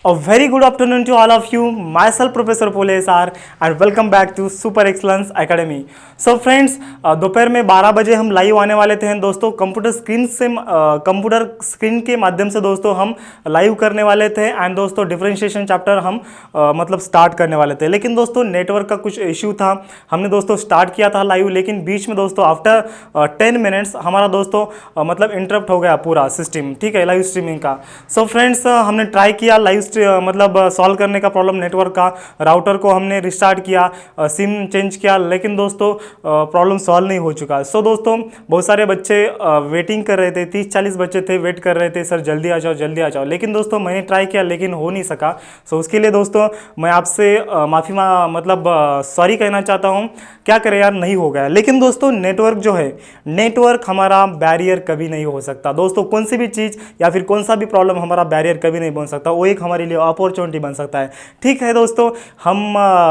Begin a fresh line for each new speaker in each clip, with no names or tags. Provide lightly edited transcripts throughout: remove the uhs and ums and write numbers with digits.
A very good afternoon to all of you. Myself Professor Pole SR and welcome back to Super Excellence Academy. So friends, दोपहर में 12 बजे हम live आने वाले थे दोस्तों। कंप्यूटर स्क्रीन के माध्यम से दोस्तों हम लाइव करने वाले थे एंड दोस्तों डिफरेंशिएशन चैप्टर हम मतलब स्टार्ट करने वाले थे, लेकिन दोस्तों नेटवर्क का कुछ इश्यू था। हमने दोस्तों स्टार्ट किया था लाइव, लेकिन बीच में दोस्तों आफ्टर 10 मिनट्स हमारा दोस्तों मतलब इंटरप्ट हो गया पूरा सिस्टम, ठीक है, लाइव स्ट्रीमिंग का। सो फ्रेंड्स, हमने ट्राई किया लाइव मतलब सॉल्व करने का प्रॉब्लम नेटवर्क का। राउटर को हमने रिस्टार्ट किया, सिम चेंज किया, लेकिन दोस्तों प्रॉब्लम सॉल्व नहीं हो चुका। सो दोस्तों बहुत सारे बच्चे वेटिंग कर रहे थे, 30-40 बच्चे थे, वेट कर रहे थे, सर जल्दी आ जाओ जल्दी आ जाओ। लेकिन दोस्तों मैंने ट्राई किया लेकिन हो नहीं सका। सो उसके लिए दोस्तों मैं आपसे मतलब सॉरी कहना चाहता हूँ। क्या करें यार, नहीं हो गया। लेकिन दोस्तों नेटवर्क जो है, नेटवर्क हमारा बैरियर कभी नहीं हो सकता दोस्तों। कौन सी भी चीज़ या फिर कौन सा भी प्रॉब्लम हमारा बैरियर कभी नहीं बन सकता, वो एक हमारे लिए अपॉर्चुनिटी बन सकता है। ठीक है दोस्तों, हम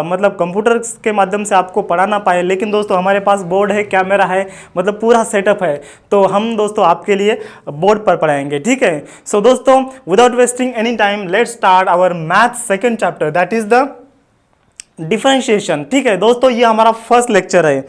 मतलब कंप्यूटर के माध्यम से आपको पढ़ा ना पाए, लेकिन दोस्तों हमारे पास बोर्ड है, कैमरा है, मतलब पूरा सेटअप है, तो हम दोस्तों आपके लिए बोर्ड पर पढ़ाएंगे। ठीक है। सो दोस्तों without wasting any time let's start our math second chapter, that is the differentiation. ठीक है दोस्तों, ये हमारा फर्स्ट लेक्चर है।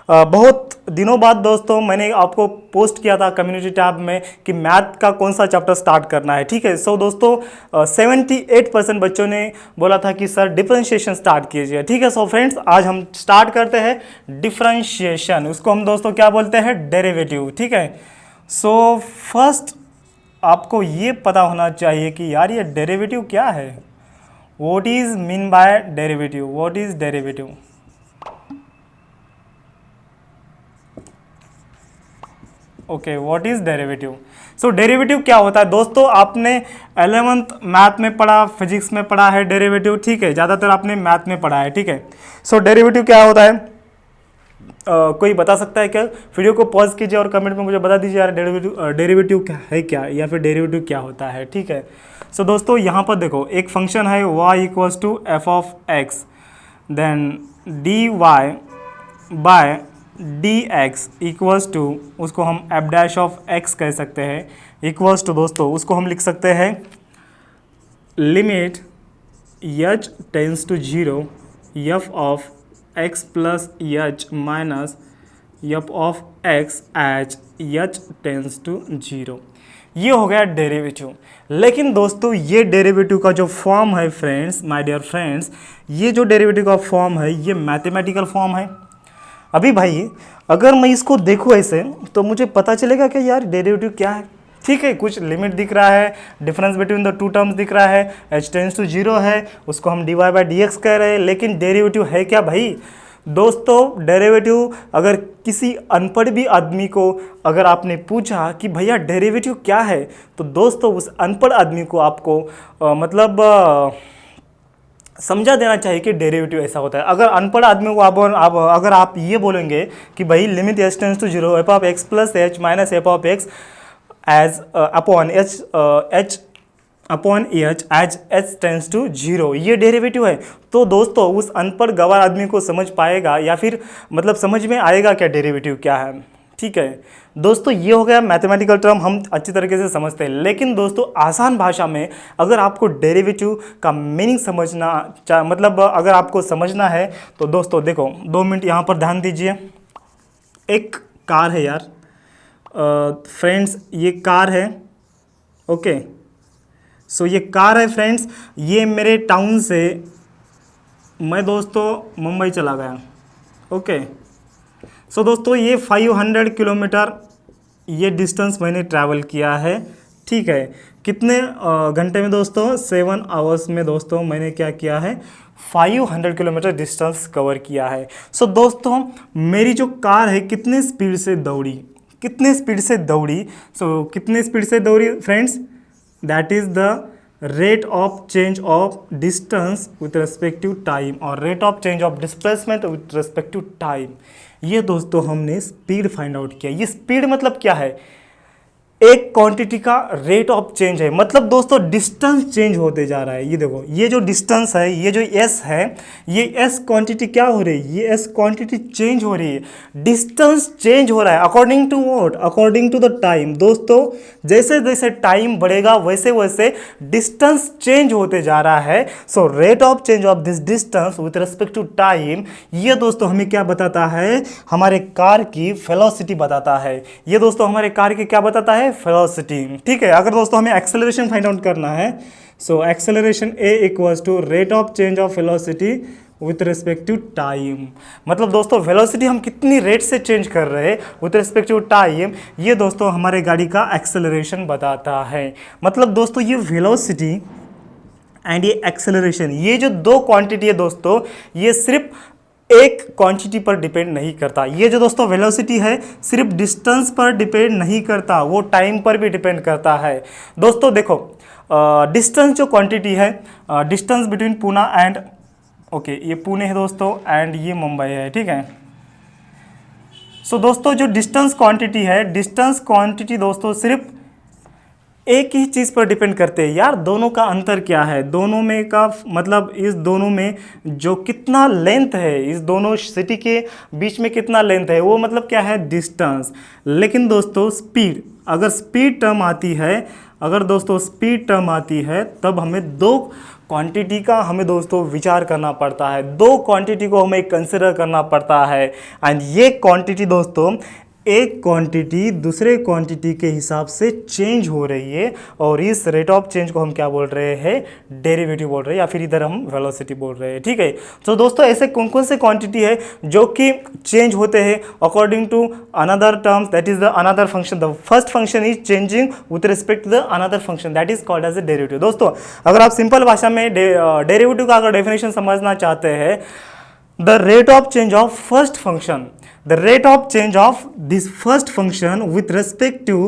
बहुत दिनों बाद दोस्तों मैंने आपको पोस्ट किया था कम्युनिटी टैब में कि मैथ का कौन सा चैप्टर स्टार्ट करना है। ठीक है। सो दोस्तों 78% बच्चों ने बोला था कि सर डिफरेंशिएशन स्टार्ट कीजिए। ठीक है। सो फ्रेंड्स, आज हम स्टार्ट करते हैं डिफरेंशिएशन। उसको हम दोस्तों क्या बोलते हैं, डेरिवेटिव। ठीक है। सो फर्स्ट आपको ये पता होना चाहिए कि यार ये डेरिवेटिव क्या है। What is mean by derivative? What is derivative? Okay, what is derivative? So derivative क्या होता है दोस्तों, आपने 11th मैथ में पढ़ा, फिजिक्स में पढ़ा है डेरिवेटिव। ठीक है, ज़्यादातर आपने मैथ में पढ़ा है। ठीक है। सो डेरिवेटिव क्या होता है, कोई बता सकता है क्या? वीडियो को पॉज कीजिए और कमेंट में मुझे बता दीजिए यार डेरिवेटिव क्या है, क्या या फिर डेरिवेटिव क्या होता है। ठीक है। सो दोस्तों यहाँ पर देखो, एक फंक्शन है y equals to f of x, then d y by d x equals to, उसको हम एफ डैश ऑफ एक्स कह सकते हैं, इक्वल्स टू दोस्तों उसको हम लिख सकते हैं limit h tends to 0 f of x plus h minus f of x h h tends to 0। ये हो गया डेरिवेटिव। लेकिन दोस्तों ये डेरिवेटिव का जो फॉर्म है फ्रेंड्स, माय डियर फ्रेंड्स, ये जो डेरिवेटिव का फॉर्म है ये मैथमेटिकल फॉर्म है। अभी भाई अगर मैं इसको देखूँ ऐसे तो मुझे पता चलेगा कि यार डेरिवेटिव क्या है। ठीक है, कुछ लिमिट दिख रहा है, difference between the two terms दिख रहा है, h टेंस टू 0 है, उसको हम dy बाई डी एक्स कह रहे हैं, लेकिन डेरिवेटिव है क्या भाई। दोस्तों डेरिवेटिव अगर किसी अनपढ़ भी आदमी को अगर आपने पूछा कि भैया डेरिवेटिव क्या है, तो दोस्तों उस अनपढ़ आदमी को आपको समझा देना चाहिए कि डेरिवेटिव ऐसा होता है। अगर अनपढ़ आदमी को अगर आप ये बोलेंगे कि भाई limit h tends to 0 f of x plus h minus f of x as upon h upon h as h tends to 0, ये डेरिवेटिव है, तो दोस्तों उस अनपढ़ गवार आदमी को समझ पाएगा या फिर मतलब समझ में आएगा क्या डेरिवेटिव क्या है। ठीक है दोस्तों, ये हो गया मैथमेटिकल टर्म, हम अच्छी तरीके से समझते हैं। लेकिन दोस्तों आसान भाषा में अगर आपको डेरिवेटिव का मीनिंग मतलब अगर आपको समझना है तो दोस्तों देखो 2 मिनट यहाँ पर ध्यान दीजिए। एक कार है यार फ्रेंड्स, ये कार है। ओके, सो ये कार है फ्रेंड्स, ये मेरे टाउन से मैं दोस्तों मुंबई चला गया। ओके, सो दोस्तों ये 500 किलोमीटर ये डिस्टेंस मैंने ट्रैवल किया है। ठीक है, कितने घंटे में दोस्तों, 7 आवर्स में दोस्तों मैंने क्या किया है, 500 किलोमीटर डिस्टेंस कवर किया है। सो दोस्तों मेरी जो कार है कितने स्पीड से दौड़ी, कितने स्पीड से दौड़ी, सो कितने स्पीड से दौड़ी friends, that is the rate of change of distance with respective time और rate of change of displacement with respective time. ये दोस्तों हमने स्पीड फाइंड आउट किया। ये स्पीड मतलब क्या है, एक क्वांटिटी का रेट ऑफ चेंज है, मतलब दोस्तों डिस्टेंस चेंज होते जा रहा है। ये देखो, ये जो डिस्टेंस है, ये जो एस है, ये एस क्वांटिटी क्या हो रही है, ये एस क्वांटिटी चेंज हो रही है, डिस्टेंस चेंज हो रहा है according to what, according to the time. दोस्तों जैसे जैसे टाइम बढ़ेगा वैसे वैसे डिस्टेंस चेंज होते जा रहा है। So rate of change of this distance with respect to time, ये दोस्तों हमें क्या बताता है, हमारे कार की वेलोसिटी बताता है। ये दोस्तों हमारे कार की क्या बताता है, वेलोसिटी। ठीक है, अगर दोस्तों हमें एक्सेलरेशन फाइंड आउट करना है, so acceleration a equals to rate of change of velocity with respect to time. मतलब दोस्तों वेलोसिटी हम कितनी रेट से चेंज कर रहे हैं विथ रिस्पेक्ट टू टाइम, ये दोस्तों हमारे गाड़ी का एक्सेलरेशन बताता है। मतलब दोस्तों ये वेलोसिटी एंड ये एक्सेलरेशन, ये जो दो क्वांटिटी है दोस्तों, ये सिर्फ एक क्वांटिटी पर डिपेंड नहीं करता। ये जो दोस्तों वेलोसिटी है सिर्फ डिस्टेंस पर डिपेंड नहीं करता, वो टाइम पर भी डिपेंड करता है। दोस्तों देखो, डिस्टेंस जो क्वांटिटी है, distance between Pune and, okay ये पुणे है दोस्तों एंड ये मुंबई है, ठीक है। सो दोस्तों जो डिस्टेंस क्वांटिटी है, डिस्टेंस क्वांटिटी दोस्तों सिर्फ एक ही चीज़ पर डिपेंड करते हैं यार। दोनों का अंतर क्या है, दोनों में का मतलब इस दोनों में जो कितना लेंथ है, इस दोनों सिटी के बीच में कितना लेंथ है, वो मतलब क्या है, डिस्टेंस। लेकिन दोस्तों स्पीड, अगर स्पीड टर्म आती है, अगर दोस्तों स्पीड टर्म आती है, तब हमें दो क्वांटिटी का हमें दोस्तों विचार करना पड़ता है, दो क्वांटिटी को हमें कंसिडर करना पड़ता है। एंड ये क्वांटिटी दोस्तों एक क्वांटिटी दूसरे क्वांटिटी के हिसाब से चेंज हो रही है, और इस रेट ऑफ चेंज को हम क्या बोल रहे हैं, डेरिवेटिव बोल रहे हैं, या फिर इधर हम वेलोसिटी बोल रहे हैं। ठीक है, तो दोस्तों ऐसे कौन कौन से क्वांटिटी है जो कि चेंज होते हैं according to another terms, that is the another function. The first function is changing with respect to the another function, that is called as a derivative. दोस्तों अगर आप सिंपल भाषा में डेरिवेटिव का अगर डेफिनेशन समझना चाहते हैं, the rate of change of first function, the rate of change of this first function with respect to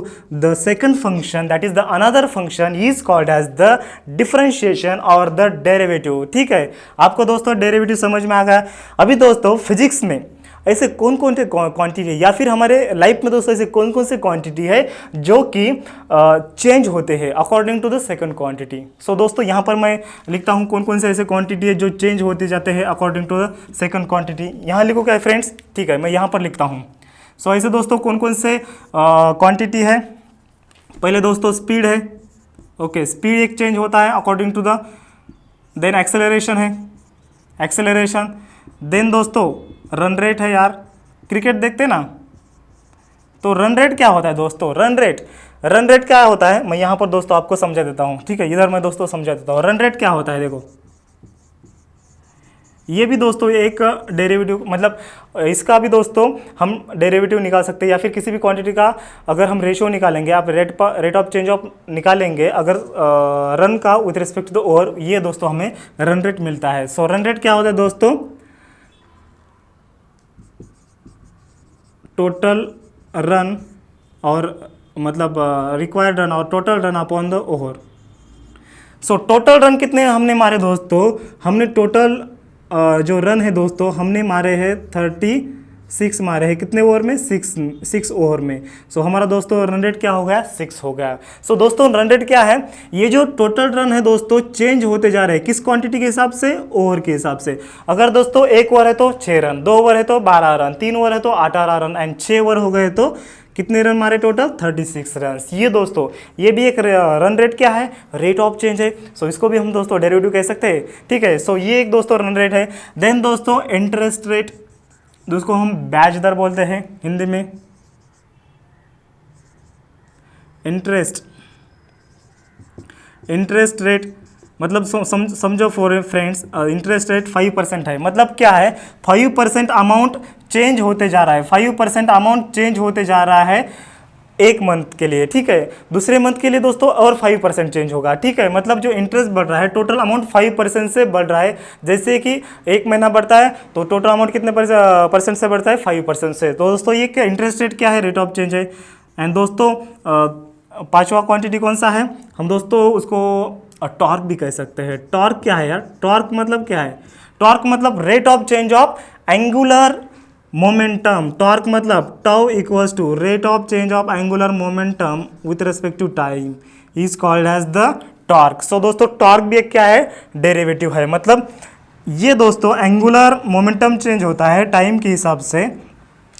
the second function, that is the another function, is called as the differentiation or the derivative। ठीक है, आपको दोस्तों derivative समझ में आ गया। अभी दोस्तों physics में ऐसे कौन कौन से क्वांटिटी है, या फिर हमारे लाइफ में दोस्तों ऐसे कौन कौन से क्वांटिटी है जो कि चेंज होते हैं according to the second quantity. So दोस्तों यहाँ पर मैं लिखता हूँ कौन कौन से ऐसे क्वांटिटी है जो चेंज होते जाते हैं according to the second quantity. यहाँ लिखो क्या है फ्रेंड्स, ठीक है, मैं यहाँ पर लिखता हूँ। सो ऐसे दोस्तों कौन कौन से क्वांटिटी है, पहले दोस्तों स्पीड है, ओके स्पीड एक चेंज होता है according to the, then acceleration है, एक्सेलरेशन, देन दोस्तों रन रेट है। यार क्रिकेट देखते ना, तो रन रेट क्या होता है दोस्तों, रन रेट क्या होता है, मैं यहाँ पर दोस्तों आपको समझा देता हूँ। ठीक है, इधर मैं दोस्तों समझा देता हूँ रन रेट क्या होता है। देखो ये भी दोस्तों एक डेरिवेटिव, मतलब इसका भी दोस्तों हम डेरिवेटिव निकाल सकते हैं, या फिर किसी भी क्वांटिटी का अगर हम रेशियो निकालेंगे, आप रेट ऑफ चेंज ऑफ निकालेंगे अगर रन का with respect to the over, ये दोस्तों हमें रन रेट मिलता है। सो रन रेट क्या होता है दोस्तों, टोटल रन और मतलब रिक्वायर्ड रन और total run upon the over. So total run कितने हमने मारे दोस्तों, हमने टोटल जो रन है दोस्तों हमने मारे हैं 36 मारे हैं, कितने ओवर में, 6 ओवर में। सो हमारा दोस्तों रन रेट क्या हो गया, 6 हो गया। सो दोस्तों रन रेट क्या है, ये जो टोटल रन है दोस्तों चेंज होते जा रहे हैं, किस क्वांटिटी के हिसाब से, ओवर के हिसाब से। अगर दोस्तों 1 ओवर है तो 6 रन, 2 ओवर है तो 12 रन, 3 ओवर है तो 18 रन, एंड 6 ओवर हो गए तो कितने रन मारे टोटल, 36 रन। ये दोस्तों ये भी एक रन रेट क्या है, रेट ऑफ चेंज है। सो इसको भी हम दोस्तों डेरिवेटिव कह सकते हैं। ठीक है, सो ये एक दोस्तों रन रेट है। देन दोस्तों इंटरेस्ट रेट, जिसको हम ब्याज दर बोलते हैं हिंदी में, इंटरेस्ट रेट, मतलब समझो फॉर फ्रेंड्स, इंटरेस्ट रेट 5% है। मतलब क्या है, 5% अमाउंट चेंज होते जा रहा है, 5% अमाउंट चेंज होते जा रहा है एक मंथ के लिए। ठीक है, दूसरे मंथ के लिए दोस्तों और 5% चेंज होगा। ठीक है, मतलब जो इंटरेस्ट बढ़ रहा है टोटल अमाउंट 5% से बढ़ रहा है। जैसे कि एक महीना बढ़ता है तो टोटल अमाउंट कितने परसेंट से बढ़ता है, 5% से। तो दोस्तों ये क्या इंटरेस्ट रेट क्या है, रेट ऑफ चेंज है। एंड दोस्तों पांचवा क्वांटिटी कौन सा है, हम दोस्तों उसको टॉर्क भी कह सकते हैं। टॉर्क क्या है यार, टॉर्क मतलब क्या है, टॉर्क मतलब rate of change of angular momentum, torque मतलब tau equals to rate of change of angular momentum with respect to time is called as the torque. So दोस्तों टॉर्क भी एक क्या है, डेरिवेटिव है। मतलब ये दोस्तों एंगुलर मोमेंटम चेंज होता है टाइम के हिसाब से।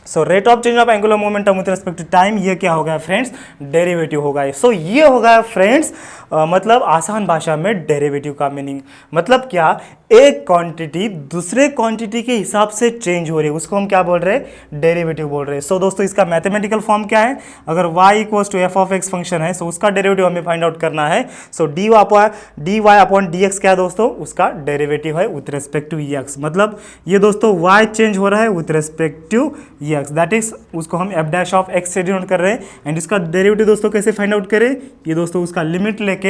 So rate of change of angular momentum with respect to time, ये क्या होगा फ्रेंड्स, डेरिवेटिव होगा। सो ये होगा फ्रेंड्स मतलब आसान भाषा में डेरिवेटिव का मीनिंग मतलब क्या, एक क्वांटिटी दूसरे क्वांटिटी के हिसाब से चेंज हो रही है, उसको हम क्या बोल रहे हैं, डेरिवेटिव बोल रहे हैं। सो दोस्तों इसका मैथमेटिकल फॉर्म क्या है, अगर y equals to f of x function है, सो उसका डेरिवेटिव हमें फाइंड आउट करना है। So d y upon d x क्या है दोस्तों, उसका डेरिवेटिव है विथ रेस्पेक्ट टू एक्स। मतलब ये दोस्तों y चेंज हो रहा है with respect to x, that is उसको हम एफ डैश ऑफ एक्स से डिनोट कर रहे हैं। एंड इसका डेरिवेटिव दोस्तों कैसे फाइंड आउट करें, ये दोस्तों उसका लिमिट लेके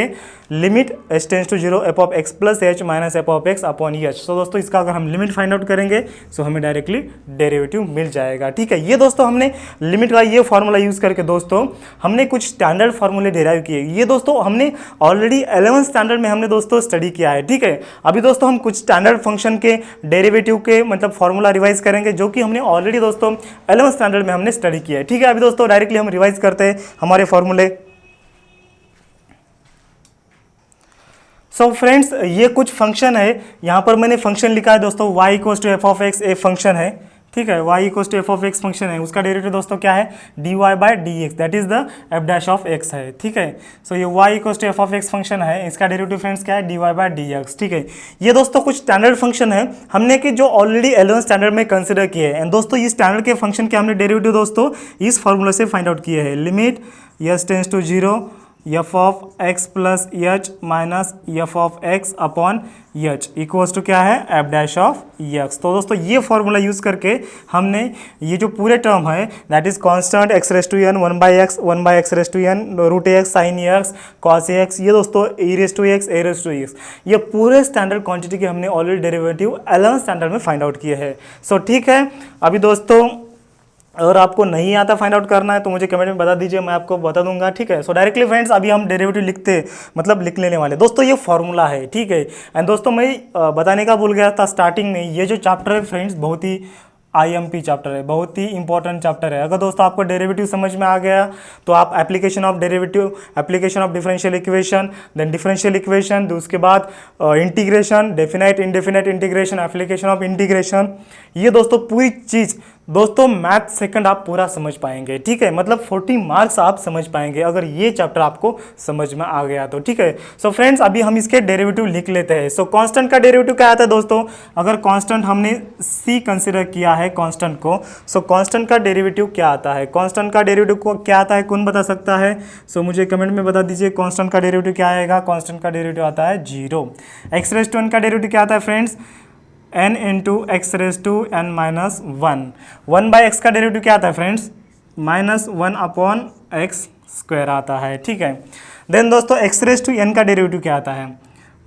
limit h tends to 0 f of x plus h minus f of x upon h. So दोस्तों इसका अगर हम लिमिट फाइंड आउट करेंगे सो हमें डायरेक्टली डेरिवेटिव मिल जाएगा। ठीक है, ये दोस्तों हमने लिमिट का ये फॉर्मूला यूज करके दोस्तों हमने कुछ स्टैंडर्ड फॉर्मूले डेराइव किए। ये दोस्तों हमने ऑलरेडी 11th स्टैंडर्ड में हमने दोस्तों स्टडी किया है। ठीक है, अभी दोस्तों हम कुछ स्टैंडर्ड फंक्शन के डेरिवेटिव के मतलब फॉर्मूला रिवाइज करेंगे, जो कि हमने ऑलरेडी दोस्तों 11th स्टैंडर्ड में हमने स्टडी किया है। ठीक है, अभी दोस्तों डायरेक्टली हम रिवाइज करते हैं हमारे फॉर्मूले। सो फ्रेंड्स ये कुछ फंक्शन है, यहाँ पर मैंने फंक्शन लिखा है दोस्तों y equals to f of x, a function है। ठीक है, y equals to f of x function है, उसका डेरिवेटिव दोस्तों क्या है, d y by d x, that is the f dash of x है। ठीक है, सो ये y equals to f of x function है, इसका डेरिवेटिव फ्रेंड्स क्या है, d y by d x. ठीक है, ये दोस्तों कुछ स्टैंडर्ड फंक्शन है हमने कि जो ऑलरेडी 11th स्टैंडर्ड में कंसिडर किए हैं। एंड दोस्तों ये स्टैंडर्ड के फंक्शन के हमने डेरिवेटिव दोस्तों इस फॉर्मूला से फाइंड आउट किए हैं। Limit h tends to 0 f of x plus h minus f of x upon h equals to क्या है, एफ डैश ऑफ एक्स। तो दोस्तों ये फॉर्मूला यूज करके हमने ये जो पूरे टर्म है that is constant x raise to n 1 by x raise to n root x sine x cos x, ये दोस्तों a raise to x a raise to x, ये पूरे स्टैंडर्ड क्वांटिटी के हमने ऑलरेडी डेरिवेटिव 11th स्टैंडर्ड में find out किए हैं। सो ठीक है, अभी दोस्तों अगर आपको नहीं आता फाइंड आउट करना है तो मुझे कमेंट में बता दीजिए, मैं आपको बता दूंगा। ठीक है, सो डायरेक्टली फ्रेंड्स अभी हम डेरिवेटिव लिखते मतलब लिख लेने वाले दोस्तों, ये फॉर्मूला है। ठीक है, एंड दोस्तों मैं बताने का भूल गया था स्टार्टिंग में, ये जो चैप्टर है फ्रेंड्स बहुत ही IMP चैप्टर है, बहुत ही इंपॉर्टेंट चैप्टर है। अगर दोस्तों आपको डेरिवेटिव समझ में आ गया तो आप application of derivative, application of differential equation, then differential equation, उसके बाद integration, definite indefinite integration, application of integration, ये दोस्तों पूरी चीज़ दोस्तों मैथ सेकंड आप पूरा समझ पाएंगे। ठीक है, मतलब 40 मार्क्स आप समझ पाएंगे अगर ये चैप्टर आपको समझ में आ गया तो। ठीक है, सो फ्रेंड्स अभी हम इसके डेरिवेटिव लिख लेते हैं। सो कांस्टेंट का डेरिवेटिव क्या आता है दोस्तों, अगर कांस्टेंट हमने c कंसिडर किया है कांस्टेंट को, सो कांस्टेंट का डेरिवेटिव क्या आता है, कांस्टेंट का डेरिवेटिव को क्या आता है, कौन बता सकता है। सो मुझे कमेंट में बता दीजिए कांस्टेंट का डेरिवेटिव क्या आएगा। कांस्टेंट का डेरिवेटिव आता है 0। एक्स रेस टू एन का डेरिवेटिव क्या आता है friends, n into x raise to n minus 1 by x का डेरिवेटिव क्या आता है फ्रेंड्स, -1 अपॉन एक्स स्क्वायर आता है। ठीक है, देन दोस्तों एक्स रेस टू एन का डेरिवेटिव क्या आता है,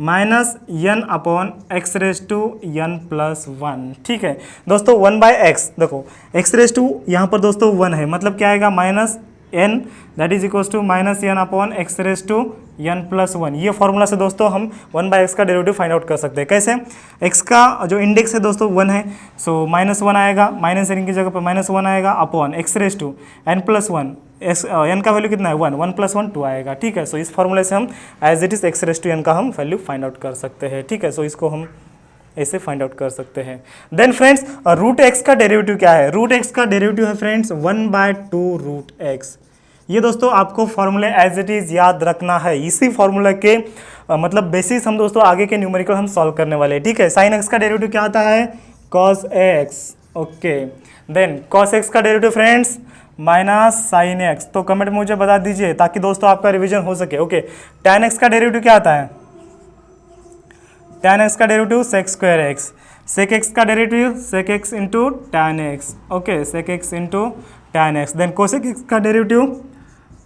-n upon x raise to n plus 1। ठीक है दोस्तों 1 बाई एक्स, देखो एक्स रेस टू यहाँ पर दोस्तों 1 है, मतलब क्या आएगा -n that is equals to -n upon x raise to n plus 1। ये फॉर्मूला से दोस्तों हम 1 बाई एक्स का डेरिवेटिव फाइंड आउट कर सकते हैं। कैसे, x का जो इंडेक्स है दोस्तों 1 है, सो -1 आएगा, माइनस n की जगह पर -1 आएगा upon x raise to n plus 1, n का वैल्यू कितना है 1 प्लस 1 2 आएगा। ठीक है, सो इस फॉर्मूले से हम as it is x raise to n का हम वैल्यू फाइंड आउट कर सकते हैं। ठीक है, सो इसको हम ऐसे फाइंड आउट कर सकते हैं। देन फ्रेंड्स रूट एक्स का डेरिवेटिव क्या है, रूट एक्स का डेरिवेटिव है फ्रेंड्स 1/2 रूट एक्स। ये दोस्तों आपको फॉर्मूले एज इट इज़ याद रखना है, इसी फॉर्मूला के मतलब बेसिस हम दोस्तों आगे के न्यूमेरिकल हम सॉल्व करने वाले हैं। ठीक है, साइन एक्स का डेरिवेटिव क्या आता है, cos x. Okay, then cos x का derivative friends minus sine x. तो कमेंट में मुझे बता दीजिए ताकि दोस्तों आपका रिवीजन हो सके। ओके, tan एक्स का डेरिवेटिव क्या आता है, tan एक्स का derivative sec square x, sec x का derivative sec x into tan x. Okay, sec x into tan x. Then cosec x का derivative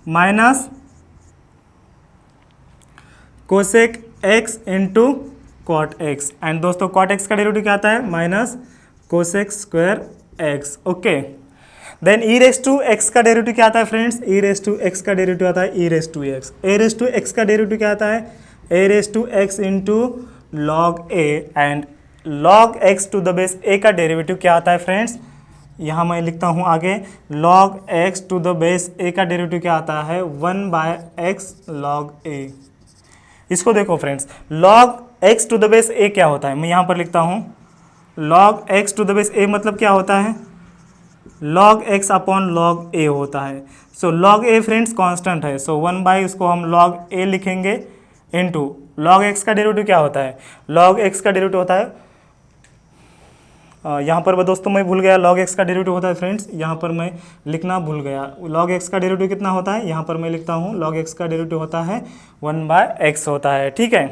minus cosec x into cot x. And दोस्तों cot x का derivative क्या आता है, minus cosec square x. Okay, then e raise to x का derivative क्या आता है friends, E raise to x का डेरिवेटिव आता है e raise to x. A raise to x का डेरिवेटिव क्या आता है, a raise to x into log a. And log x to the base a का डेरिवेटिव क्या आता है फ्रेंड्स, यहाँ मैं लिखता हूँ आगे log x to the base a का डेरिवेटिव क्या आता है 1/x log a। इसको देखो friends, log x to the base a क्या होता है, मैं यहाँ पर लिखता हूँ log x to the base a मतलब क्या होता है log x upon log a होता है। So log a friends constant है, सो 1 उसको हम log a लिखेंगे इनटू log x का डेरिवेटिव क्या होता है, log x का डेरिवेटिव होता है यहाँ पर दोस्तों मैं भूल गया, log x का डेरिवेटिव होता है फ्रेंड्स, यहाँ पर मैं लिखना भूल गया। log x का डेरिवेटिव कितना होता है, यहाँ पर मैं लिखता हूँ log x का डेरिवेटिव होता है 1/x होता है, ठीक है।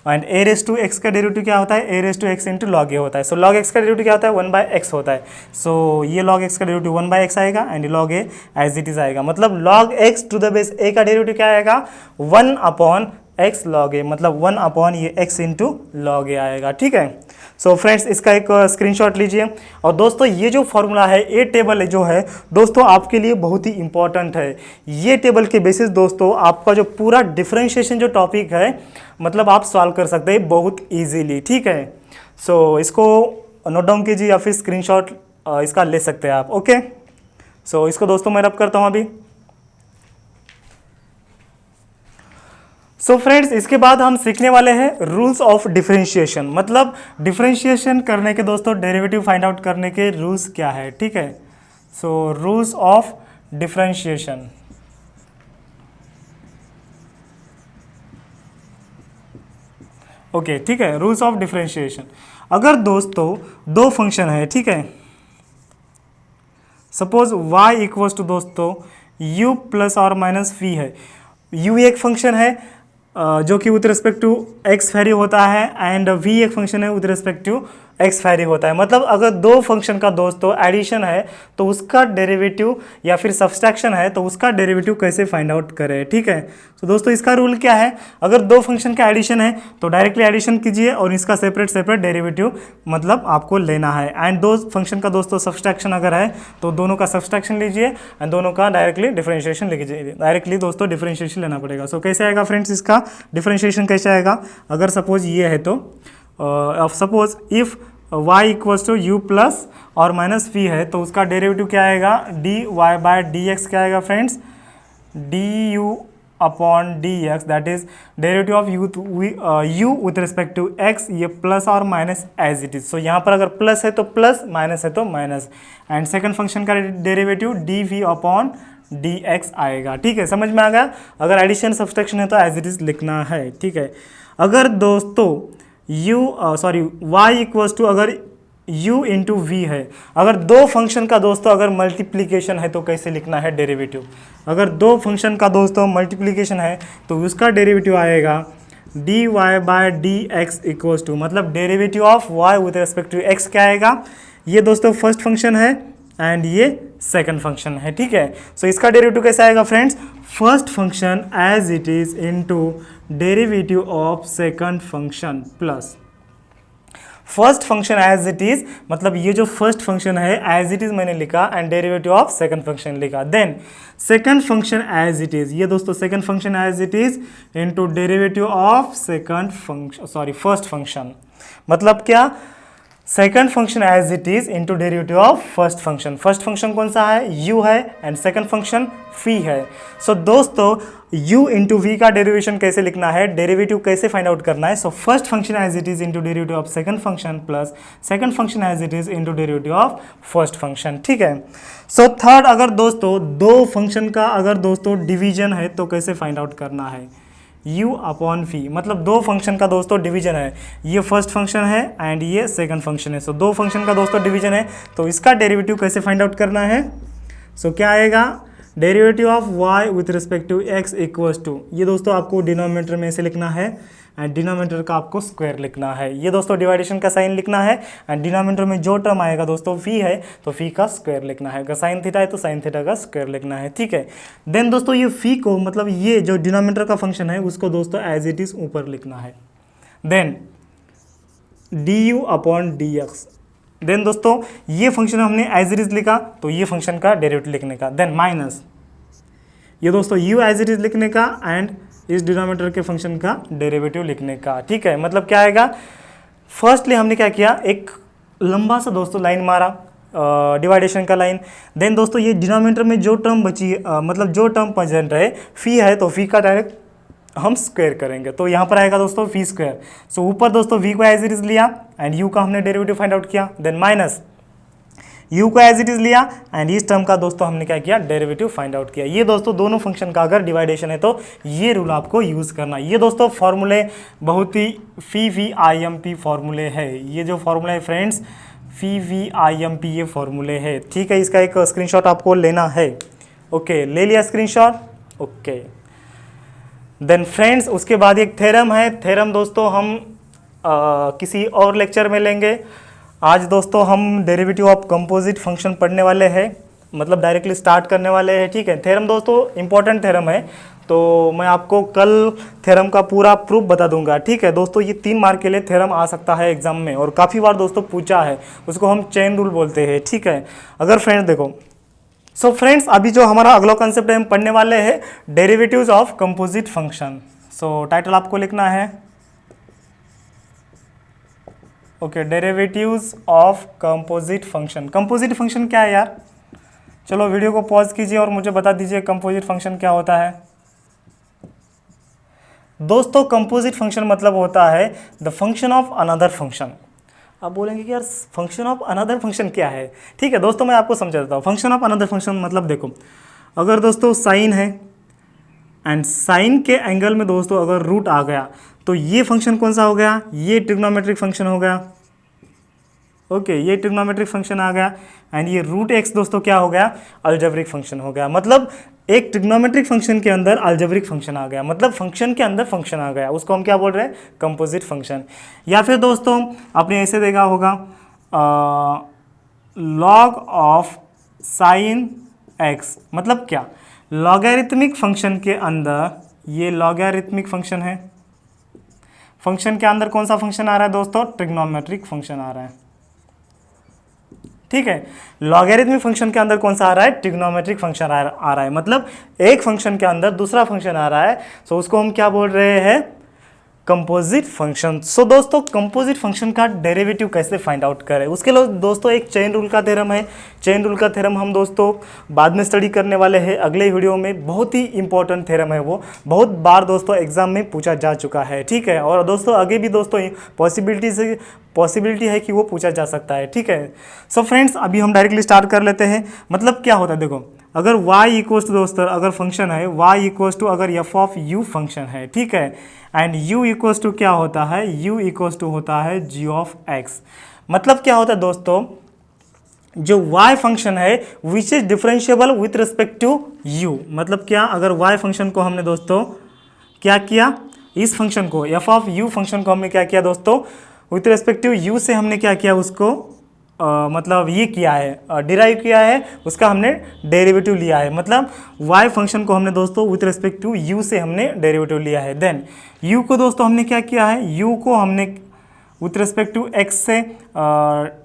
And a raise to x का डेरिवेटिव क्या होता है, a raise to x into log a होता है। सो log x का डेरिवेटिव क्या होता है 1/x होता है। सो ये log x का डेरिवेटिव 1/x आएगा and log a as it is आएगा, मतलब log x to the base a का डेरिवेटिव क्या आएगा 1/x log a, मतलब 1 ये x इंटू लॉग a आएगा, ठीक है। सो फ्रेंड्स इसका एक स्क्रीनशॉट लीजिए। और दोस्तों ये जो फॉर्मूला है, ये टेबल जो है दोस्तों आपके लिए बहुत ही इंपॉर्टेंट है। ये टेबल के बेसिस दोस्तों आपका जो पूरा डिफरेंशिएशन जो टॉपिक है मतलब आप सॉल्व कर सकते हैं बहुत इजीली, ठीक है। सो इसको नोट डाउन कीजिए या फिर स्क्रीनशॉट इसका ले सकते हैं आप, ओके। सो इसको दोस्तों मैं रब करता हूँ अभी। सो फ्रेंड्स इसके बाद हम सीखने वाले हैं रूल्स ऑफ डिफरेंशिएशन, मतलब डिफरेंशिएशन करने के दोस्तों डेरिवेटिव फाइंड आउट करने के रूल्स क्या है, ठीक है। So rules of differentiation, okay, ठीक है। रूल्स ऑफ डिफरेंशिएशन, अगर दोस्तों दो फंक्शन है, ठीक है, सपोज y इक्वल्स टू दोस्तों u प्लस और माइनस v है। u एक फंक्शन है जो कि with respect to x vary होता है एंड v एक फंक्शन है with respect to x vary होता है। मतलब अगर दो फंक्शन का दोस्तों एडिशन है तो उसका डेरिवेटिव या फिर सब्सट्रैक्शन है तो उसका डेरिवेटिव कैसे फाइंड आउट करें, ठीक है। तो दोस्तों इसका रूल क्या है, अगर दो फंक्शन का एडिशन है तो डायरेक्टली एडिशन कीजिए और इसका सेपरेट डेरिवेटिव मतलब आपको लेना है। एंड दो फंक्शन का दोस्तों सब्सट्रैक्शन अगर है तो दोनों का सब्सट्रैक्शन लीजिए एंड दोनों का डायरेक्टली डिफरेंशिएशन लीजिए, डायरेक्टली दोस्तों डिफरेंशिएशन लेना पड़ेगा। सो कैसे आएगा फ्रेंड्स, इसका डिफरेंशिएशन कैसे आएगा, अगर सपोज ये है तो suppose if y equals to u plus और माइनस v है तो उसका डेरिवेटिव क्या आएगा dy/dx क्या आएगा friends du upon dx, that is derivative of u with respect to x, ये प्लस और minus as it is. So यहाँ पर अगर प्लस है तो प्लस, माइनस है तो माइनस, एंड सेकंड फंक्शन का डेरिवेटिव dv अपॉन dx आएगा, ठीक है। समझ में आ गया, अगर एडिशन सब्सट्रैक्शन है तो एज इट इज लिखना है, ठीक है। अगर दोस्तों y इक्वल्स टू अगर u इंटू वी है, अगर दो फंक्शन का दोस्तों अगर मल्टीप्लीकेशन है तो कैसे लिखना है डेरिवेटिव, अगर दो फंक्शन का दोस्तों मल्टीप्लीकेशन है तो उसका डेरिवेटिव आएगा dy/dx इक्वल्स टू, मतलब derivative of y with respect to x क्या आएगा, ये दोस्तों फर्स्ट फंक्शन है एंड ये सेकंड फंक्शन है, ठीक है। सो इसका डेरिवेटिव कैसे आएगा friends, first function as it is into derivative of second function plus first function as it is, मतलब ये जो फर्स्ट फंक्शन है एज इट इज मैंने लिखा and derivative of second function लिखा, then second function as it is, ये दोस्तों second function as it is into derivative of second function first function, मतलब क्या second function as it is into derivative of first function. First function कौन सा है, u है and second function phi है। So दोस्तों u इंटू वी का derivation कैसे लिखना है, डेरिवेटिव कैसे फाइंड आउट करना है, so first function as it is into derivative of second function plus second function as it is into derivative of first function, ठीक है। सो थर्ड, अगर दोस्तों दो फंक्शन का अगर दोस्तों डिवीजन है तो कैसे फाइंड आउट करना है, u अपॉन v, मतलब दो फंक्शन का दोस्तों डिवीजन है, ये फर्स्ट फंक्शन है एंड ये सेकंड फंक्शन है। सो दो फंक्शन का दोस्तों डिवीजन है तो इसका डेरिवेटिव कैसे फाइंड आउट करना है, सो क्या आएगा derivative of y with respect to x equals to, ये दोस्तों आपको डिनोमिनेटर में से लिखना है एंड डिनोमिनेटर का आपको स्क्वायर लिखना है, ये दोस्तों डिवाइडेशन का साइन लिखना है एंड डिनोमिनेटर में जो टर्म आएगा दोस्तों फी है तो फी का स्क्वायर लिखना है, अगर साइन थीटा है तो साइन थीटा का स्क्वायर लिखना है, ठीक है। देन दोस्तों ये फी को, मतलब ये जो डिनोमिनेटर का फंक्शन है उसको दोस्तों एज इट इज ऊपर लिखना है, then du upon dx, then दोस्तों ये फंक्शन हमने एज इट इज लिखा तो ये फंक्शन का डेरिवेटिव लिखने का, देन माइनस ये दोस्तों u एज इट इज लिखने का एंड इस डिनोमिनेटर के फंक्शन का डेरिवेटिव लिखने का, ठीक है। मतलब क्या आएगा, फर्स्टली हमने क्या किया, एक लंबा सा दोस्तों लाइन मारा, डिवाइडेशन का लाइन। देन दोस्तों ये डिनोमिनेटर में जो टर्म बची मतलब जो टर्म प्रेजेंट है फी है, तो फी का डायरेक्ट हम स्क्वायर करेंगे, तो यहाँ पर आएगा दोस्तों फी स्क्वायर। सो ऊपर दोस्तों वी को एज इट इज लिया एंड यू का हमने डेरिवेटिव फाइंड आउट किया, देन माइनस यू को एज इट इज लिया एंड इस टर्म का दोस्तों हमने क्या किया, डेरिवेटिव फाइंड आउट किया। ये दोस्तों दोनों फंक्शन का अगर डिवाइडेशन है तो ये रूल आपको यूज़ करना। ये दोस्तों फॉर्मूले बहुत ही V V I M P फॉर्मूले है, ये जो फॉर्मूला है friends V V I M P ये फॉर्मूले है, ठीक है। इसका एक स्क्रीनशॉट आपको लेना है। ओके, ले लिया स्क्रीनशॉट। ओके, देन फ्रेंड्स उसके बाद एक थ्योरम है। थ्योरम दोस्तों हम किसी और लेक्चर में लेंगे। आज दोस्तों हम डेरिवेटिव ऑफ कंपोजिट फंक्शन पढ़ने वाले हैं, मतलब डायरेक्टली स्टार्ट करने वाले हैं, ठीक है। थ्योरम दोस्तों इंपॉर्टेंट थ्योरम है, तो मैं आपको कल थ्योरम का पूरा प्रूफ बता दूंगा, ठीक है दोस्तों। ये 3 मार्क के लिए थ्योरम आ सकता है एग्जाम में और काफ़ी बार दोस्तों पूछा है, उसको हम चेन रूल बोलते हैं, ठीक है। अगर फ्रेंड्स देखो, सो फ्रेंड्स अभी जो हमारा अगला कंसेप्ट है हम पढ़ने वाले हैं derivatives of composite function. So title आपको लिखना है okay, derivatives of composite function. Composite function क्या है यार? चलो वीडियो को पॉज कीजिए और मुझे बता दीजिए कंपोजिट फंक्शन क्या होता है। दोस्तों कंपोजिट फंक्शन मतलब होता है the function of another function. आप बोलेंगे कि यार फंक्शन ऑफ अनदर फंक्शन क्या है? ठीक है दोस्तों, मैं आपको समझा देता हूँ। फंक्शन ऑफ अनदर फंक्शन मतलब देखो, अगर दोस्तों साइन है एंड साइन के एंगल में दोस्तों अगर रूट आ गया तो ये फंक्शन कौन सा हो गया? ये ट्रिग्नोमेट्रिक फंक्शन हो गया। ओके, ये ट्रिग्नोमेट्रिक फंक्शन आ गया एंड ये रूट एक्स दोस्तों क्या हो गया? अलजेब्रिक फंक्शन हो गया। मतलब एक ट्रिग्नोमेट्रिक फंक्शन के अंदर अलजेब्रिक फंक्शन आ गया, मतलब फंक्शन के अंदर फंक्शन आ गया, उसको हम क्या बोल रहे हैं? Composite function. या फिर दोस्तों आपने ऐसे देखा होगा लॉग ऑफ साइन एक्स, मतलब क्या? लॉगरिथमिक फंक्शन के अंदर ये लॉगरिथमिक फंक्शन है, फंक्शन के अंदर कौन सा फंक्शन आ रहा है दोस्तों? ट्रिग्नोमेट्रिक फंक्शन आ रहा है, ठीक है। लॉगरिथमिक फंक्शन के अंदर कौन सा आ रहा है? ट्रिग्नोमेट्रिक फंक्शन आ रहा है। मतलब एक फंक्शन के अंदर दूसरा फंक्शन आ रहा है, सो उसको हम क्या बोल रहे हैं? Composite function. सो दोस्तों कंपोजिट फंक्शन का डेरिवेटिव कैसे फाइंड आउट करें, उसके लिए दोस्तों एक चेन रूल का थ्योरम है। चेन रूल का थ्योरम हम दोस्तों बाद में स्टडी करने वाले हैं अगले वीडियो में। बहुत ही इंपॉर्टेंट थ्योरम है, वो बहुत बार दोस्तों एग्जाम में पूछा जा चुका है, ठीक है। और दोस्तों आगे भी दोस्तों पॉसिबिलिटी है कि वो पूछा जा सकता है, ठीक है। सो फ्रेंड्स अभी हम डायरेक्टली स्टार्ट कर लेते हैं। मतलब क्या होता है देखो, अगर y इक्वल्स टू दोस्तों अगर फंक्शन है y इक्वल्स टू अगर f ऑफ u फंक्शन है, ठीक है, एंड u इक्वल्स टू क्या होता है? u इक्वल्स टू होता है g ऑफ x। मतलब क्या होता है दोस्तों, जो y फंक्शन है which is differentiable with respect to u। मतलब क्या, अगर y फंक्शन को हमने दोस्तों क्या किया, इस फंक्शन को f ऑफ u फंक्शन को हमने क्या किया दोस्तों, विथ रिस्पेक्ट टू u से हमने क्या किया उसको मतलब ये किया है, डिराइव किया है, उसका हमने डेरिवेटिव लिया है। मतलब y फंक्शन को हमने दोस्तों विथ रिस्पेक्ट टू u से हमने डेरिवेटिव लिया है। देन u को दोस्तों हमने क्या किया है? u को हमने विथ रिस्पेक्ट टू x से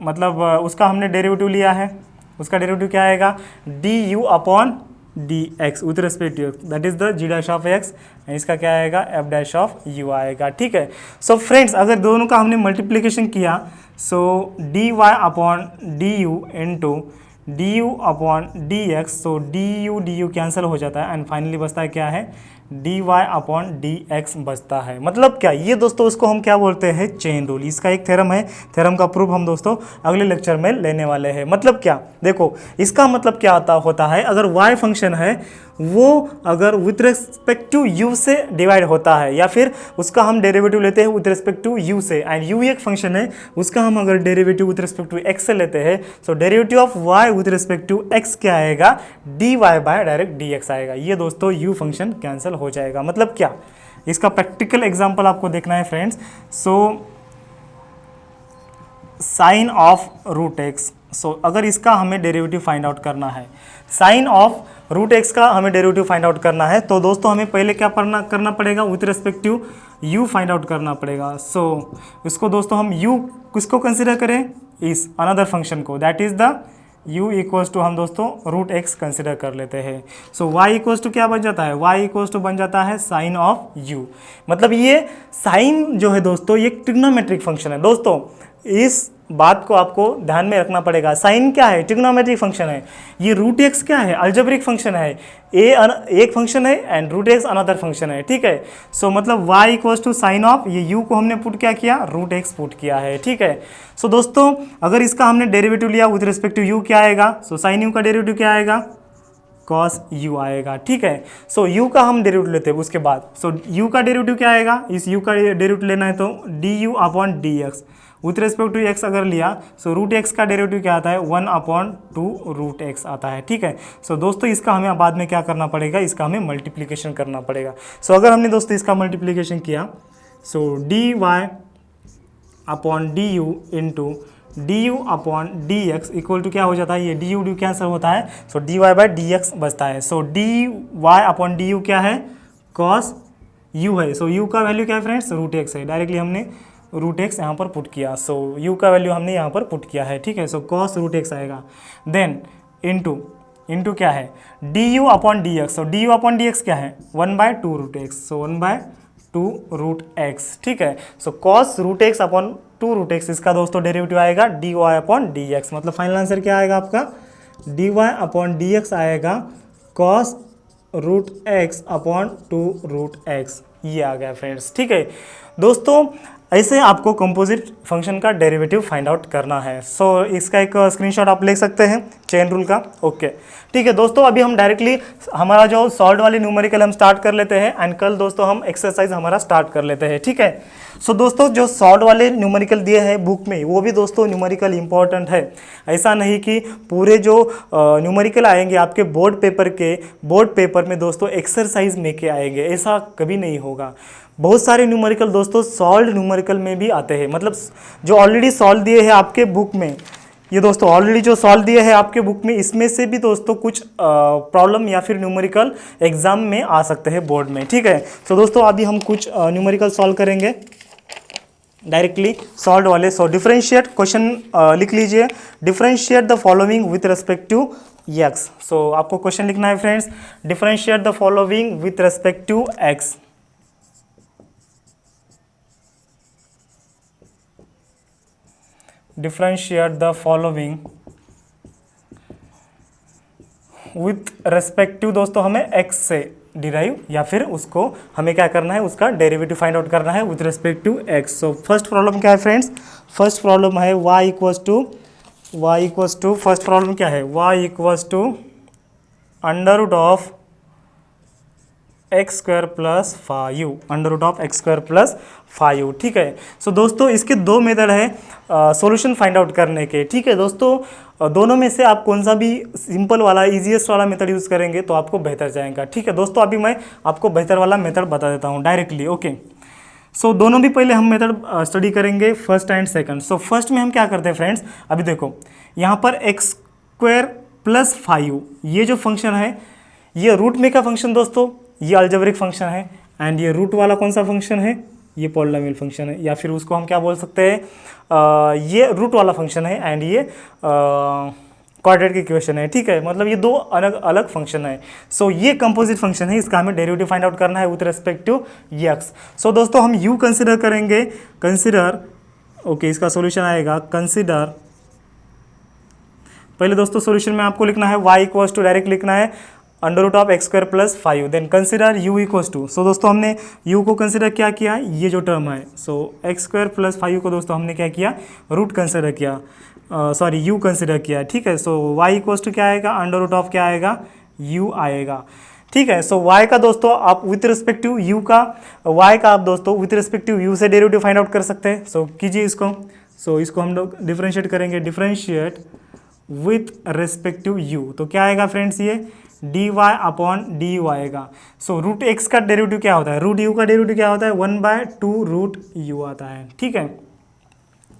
मतलब उसका हमने डेरिवेटिव लिया है। उसका डेरिवेटिव क्या आएगा? du upon dx with respect to x, that is the g dash of x। इसका क्या आएगा? f डैश ऑफ u आएगा, ठीक है। सो फ्रेंड्स अगर दोनों का हमने मल्टीप्लिकेशन किया, so dy upon du into du upon dx, so du cancel हो जाता है एंड फाइनली बचता है क्या है? dy अपॉन dx बचता है। मतलब क्या, ये दोस्तों उसको हम क्या बोलते हैं? Chain rule. इसका एक थ्योरम है, थ्योरम का प्रूफ हम दोस्तों अगले लेक्चर में लेने वाले हैं। मतलब क्या देखो, इसका मतलब क्या होता है, अगर y फंक्शन है वो अगर विथ रिस्पेक्ट टू u से डिवाइड होता है, या फिर उसका हम डेरिवेटिव लेते हैं विथ रिस्पेक्ट टू u से, एंड u एक फंक्शन है उसका हम अगर derivative with respect to x से लेते हैं, so derivative of y with respect to x क्या आएगा? dy बाय डायरेक्ट dx आएगा। ये दोस्तों u फंक्शन कैंसिल हो जाएगा। मतलब क्या, इसका प्रैक्टिकल एग्जाम्पल आपको देखना है friends. So sine of root x, so अगर इसका हमें डेरिवेटिव फाइंड आउट करना है, साइन ऑफ रूट एक्स का हमें डेरिवेटिव फाइंड आउट करना है, तो दोस्तों हमें पहले क्या करना पड़ेगा? With respect to u find out करना पड़ेगा। सो इसको दोस्तों हम u किसको कंसिडर करें? इस अनदर फंक्शन को, that is the u equals to हम दोस्तों रूट एक्स कंसिडर कर लेते हैं। सो y इक्वल्स टू क्या बन जाता है? y इक्वल्स टू बन जाता है साइन ऑफ u। मतलब ये साइन जो है दोस्तों ये ट्रिग्नोमेट्रिक फंक्शन है दोस्तों। इस बात को आपको ध्यान में रखना पड़ेगा। साइन क्या है? ट्रिग्नोमेट्रिक फंक्शन है। ये रूट एक्स क्या है? अलजेब्रिक फंक्शन है। एक फंक्शन है and root x another function है, ठीक है। सो मतलब y equals to sine of, ये u को हमने पुट क्या किया? रूट एक्स पुट किया है, ठीक है। सो दोस्तों अगर इसका हमने डेरिवेटिव लिया विद रिस्पेक्ट टू u क्या आएगा? सो साइन u का डेरिवेटिव क्या आएगा? कॉस u आएगा, ठीक है। सो u का हम डेरिवेटिव लेते हैं उसके बाद। सो u का डेरिवेटिव क्या आएगा? इस u का डेरिवेटिव लेना है तो du upon dx with respect to x अगर लिया, सो रूट एक्स का डेरिवेटिव क्या आता है? 1/2 रूट एक्स आता है, ठीक है। सो दोस्तों इसका हमें बाद में क्या करना पड़ेगा? इसका हमें मल्टीप्लीकेशन करना पड़ेगा। सो अगर हमने दोस्तों इसका मल्टीप्लीकेशन किया, so dy upon du into du upon dx equal to क्या हो जाता है? ये du कैंसिल होता है, सो dy बाई dx बचता है। सो dy अपॉन du क्या है? कॉस u है। सो u का वैल्यू क्या है फ्रेंड्स? रूट एक्स है। डायरेक्टली हमने रूट एक्स यहाँ पर पुट किया, सो u का वैल्यू हमने यहाँ पर पुट किया है, ठीक है। सो कॉस रूट एक्स आएगा, देन इंटू क्या है? du upon dx। So du upon dx क्या है? 1/2 root x, so 1/2 root x, ठीक है। So cos root x upon 2 root x, इसका दोस्तों डेरिवेटिव आएगा dy अपॉन dx। मतलब फाइनल आंसर क्या आएगा आपका? dy अपॉन dx आएगा cos root x upon 2 root x, ये आ गया फ्रेंड्स, ठीक है। दोस्तों ऐसे आपको कंपोजिट फंक्शन का डेरिवेटिव फाइंड आउट करना है। सो इसका एक स्क्रीनशॉट आप ले सकते हैं चेन रूल का, ओके, ठीक है। दोस्तों अभी हम डायरेक्टली हमारा जो सॉल्व वाली न्यूमेरिकल हम स्टार्ट कर लेते हैं एंड कल दोस्तों हम एक्सरसाइज हमारा स्टार्ट कर लेते हैं, ठीक है। सो दोस्तों जो सॉल्व वाले न्यूमेरिकल दिए हैं बुक में, वो भी दोस्तों न्यूमेरिकल इंपॉर्टेंट है। ऐसा नहीं कि पूरे जो न्यूमेरिकल आएंगे आपके बोर्ड पेपर में दोस्तों एक्सरसाइज में के आएंगे, ऐसा कभी नहीं होगा। बहुत सारे न्यूमेरिकल दोस्तों सॉल्व न्यूमेरिकल में भी आते हैं, मतलब जो ऑलरेडी सॉल्व दिए हैं आपके बुक में, ये दोस्तों ऑलरेडी जो सॉल्व दिए हैं आपके बुक में, इसमें से भी दोस्तों कुछ प्रॉब्लम या फिर न्यूमेरिकल एग्जाम में आ सकते हैं बोर्ड में, ठीक है। तो दोस्तों अभी हम कुछ न्यूमेरिकल सॉल्व करेंगे डायरेक्टली सॉल्व वाले। सो डिफरेंशिएट क्वेश्चन लिख लीजिए, differentiate the following with respect to x. So आपको क्वेश्चन लिखना है friends, differentiate the following with respect to x. Differentiate the following with respect to, दोस्तों हमें x से डिराइव या फिर उसको हमें क्या करना है? उसका डेरिवेटिव फाइंड आउट करना है with respect to x। So first problem क्या है फ्रेंड्स? फर्स्ट प्रॉब्लम है y equals to first problem क्या है? y equals to under root of x square plus 5, under root of x square plus 5, ठीक है। So दोस्तों इसके दो मेथड है सॉल्यूशन फाइंड आउट करने के, ठीक है। दोस्तों दोनों में से आप कौन सा भी सिंपल वाला इजीएस्ट वाला मेथड यूज़ करेंगे तो आपको बेहतर जाएगा, ठीक है। दोस्तों अभी मैं आपको बेहतर वाला मेथड बता देता हूँ डायरेक्टली, ओके। सो दोनों भी पहले हम मेथड स्टडी करेंगे, first and second. So first में हम क्या करते हैं फ्रेंड्स? अभी देखो यहाँ पर एक्स स्क्वायर प्लस 5 ये जो फंक्शन है, ये रूट में का फंक्शन दोस्तों, ये अलजेब्रिक फंक्शन है एंड ये रूट वाला कौन सा फंक्शन है? ये पॉलिनोमियल फंक्शन है, या फिर उसको हम क्या बोल सकते हैं? ये रूट वाला फंक्शन है एंड ये क्वाड्रेटिक इक्वेशन है, ठीक है। मतलब ये दो अलग अलग फंक्शन है। सो ये कंपोजिट फंक्शन है, इसका हमें डेरिवेटिव फाइंड आउट करना है विथ रेस्पेक्ट टू एक्स। सो दोस्तों हम u कंसिडर करेंगे, ओके, इसका सॉल्यूशन आएगा कंसिडर। पहले दोस्तों सॉल्यूशन में आपको लिखना है y इक्वल्स टू, डायरेक्ट लिखना है under root of x square plus 5, then consider u equals to. So दोस्तों हमने u को कंसिडर क्या किया? ये जो टर्म है, सो एक्स स्क्वायर प्लस 5 को दोस्तों हमने क्या किया? रूट कंसिडर किया, सॉरी u कंसिडर किया, ठीक है। सो y इक्वल्स टू क्या आएगा? अंडर रूट ऑफ क्या आएगा? u आएगा, ठीक है। सो y का दोस्तों आप विथ रिस्पेक्ट टू u का, y का आप दोस्तों विथ रिस्पेक्ट टू u से डेरिवेटिव फाइंड आउट कर सकते हैं। सो कीजिए इसको। सो इसको हम लोग डिफरेंशिएट करेंगे, differentiate with respect to u, तो क्या आएगा फ्रेंड्स? ये dy अपॉन du आएगा। सो रूट एक्स का डेरिवेटिव क्या होता है? रूट u का डेरिवेटिव क्या होता है? 1/2 रूट u आता है, ठीक है।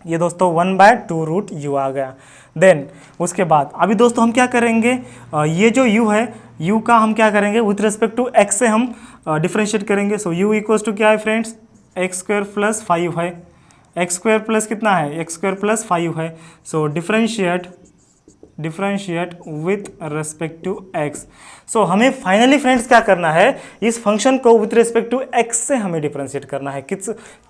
ये दोस्तों 1/2 रूट u आ गया। देन उसके बाद अभी दोस्तों हम क्या करेंगे? ये जो u है, u का हम क्या करेंगे? विथ रिस्पेक्ट टू x से हम डिफरेंशिएट करेंगे। सो u इक्वल्स टू क्या है फ्रेंड्स? एक्स स्क्वायर प्लस 5 है, एक्स स्क्वायर प्लस कितना है? एक्स स्क्वायर प्लस 5 है। So differentiate differentiate with respect to x. So हमें फाइनली फ्रेंड्स क्या करना है, इस फंक्शन को विथ रेस्पेक्ट टू एक्स से हमें डिफरेंशिएट करना है।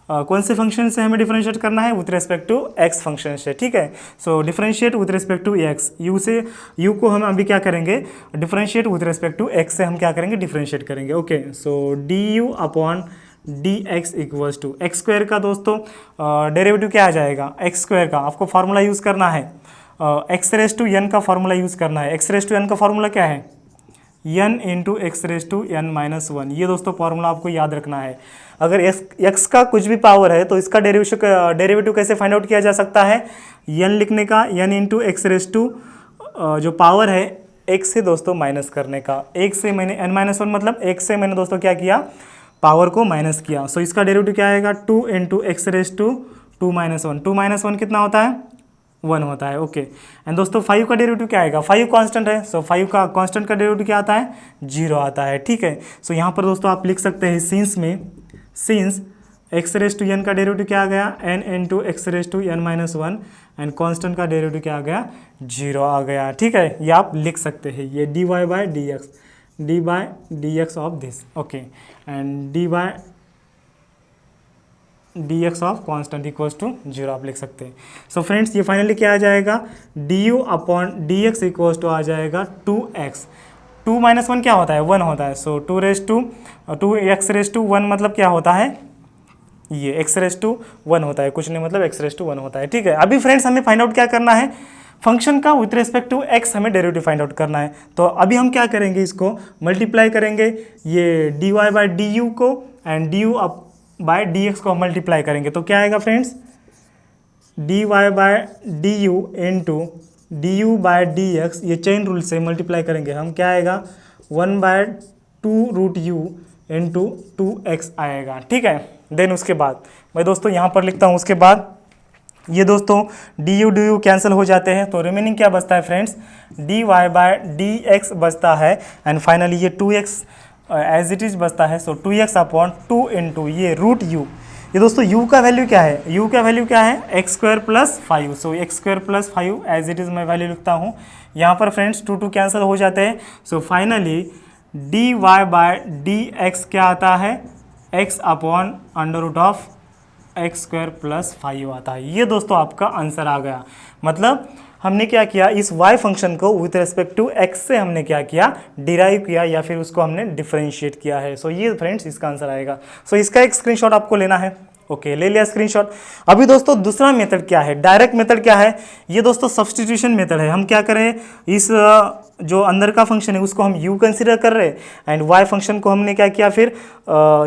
कौन से फंक्शन से हमें डिफरेंशिएट करना है, with respect to x function से, ठीक है। So differentiate with respect to x, u को हम अभी क्या करेंगे, differentiate with respect to x से हम क्या करेंगे, डिफरेंशिएट करेंगे। Okay, so d u upon d x equals to x square का दोस्तों डेरिवेटिव क्या आ जाएगा, एक्स स्क्वायर का आपको फार्मूला यूज़ करना है, एक्स रेस टू एन का फार्मूला यूज़ करना है। एक्स रेस टू एन का फार्मूला क्या है, n into x raise to n minus one. ये दोस्तों फार्मूला आपको याद रखना है। अगर एक्स का कुछ भी पावर है तो इसका डेरिवेटिव कैसे फाइंड आउट किया जा सकता है, एन लिखने का, n into x raise to जो पावर है एक से दोस्तों माइनस करने का, एक से मैंने एन माइनस वन मतलब एक से मैंने दोस्तों क्या किया, पावर को माइनस किया। सो इसका डेरिवेटिव क्या आएगा, 2 into x raise to 2 minus one, 2 minus one कितना होता है, 1 होता है। ओके, एंड दोस्तों 5 का डेरिवेटिव क्या आएगा, 5 कांस्टेंट है, सो 5 का कांस्टेंट का डेरिवेटिव क्या आता है, 0 आता है, ठीक है। सो यहाँ पर दोस्तों आप लिख सकते हैं since x raise to n का डेरिवेटिव क्या आ गया, n into x raise to n minus one, and constant का डेरिवेटिव क्या आ गया, 0 आ गया, ठीक है। ये आप लिख सकते हैं, ये d y by d x of this, okay, and d x of constant equals to 0 आप लिख सकते हैं। सो फ्रेंड्स ये फाइनली क्या आ जाएगा, d u upon d x equals to आ जाएगा 2x, 2 माइनस वन क्या होता है, 1 होता है। सो 2 एक्स रेस टू 1 मतलब क्या होता है, ये एक्स रेस टू 1 होता है, कुछ नहीं मतलब एक्स रेस टू 1 होता है, ठीक है। अभी फ्रेंड्स हमें फाइंड आउट क्या करना है, फंक्शन का विथ रेस्पेक्ट टू एक्स हमें डेरिवेटिव फाइंड आउट करना है। तो अभी हम क्या करेंगे, इसको मल्टीप्लाई करेंगे, ये d y by d u को and d u by d x को हम मल्टीप्लाई करेंगे। तो क्या आएगा friends, d y by d u into d u by d x, ये चेन रूल से मल्टीप्लाई करेंगे हम, क्या आएगा 1 bye 2 root you into 2x आएगा, ठीक है। देन उसके बाद मैं दोस्तों यहाँ पर लिखता हूँ, उसके बाद ये दोस्तों डी यू कैंसिल हो जाते हैं, तो रिमेनिंग क्या बचता है friends, d y by d x बचता है, एंड फाइनली ये 2x एज इट इज बचता है। सो 2x अपॉन 2 इंटू ये रूट यू, ये दोस्तों u का वैल्यू क्या है, u का वैल्यू क्या है, x square plus 5। So x square plus 5 as it is मैं वैल्यू लिखता हूँ। यहाँ पर फ्रेंड्स 2 कैंसिल हो जाते हैं। So finally d y by d x क्या आता है, x upon under root of x square plus 5 आता है। ये दोस्तों आपका आंसर आ गया। मतलब हमने क्या किया, इस y फंक्शन को विथ रेस्पेक्ट टू x से हमने क्या किया, डिराइव किया या फिर उसको हमने डिफरेंशिएट किया है। सो ये फ्रेंड्स इसका आंसर आएगा। सो इसका एक स्क्रीनशॉट आपको लेना है। ओके, ले लिया स्क्रीनशॉट। अभी दोस्तों दूसरा मेथड क्या है, डायरेक्ट मेथड क्या है, ये दोस्तों सब्सटीट्यूशन मेथड है। हम क्या करें, इस जो अंदर का फंक्शन है उसको हम u कंसिडर कर रहे हैं, एंड y फंक्शन को हमने क्या किया, फिर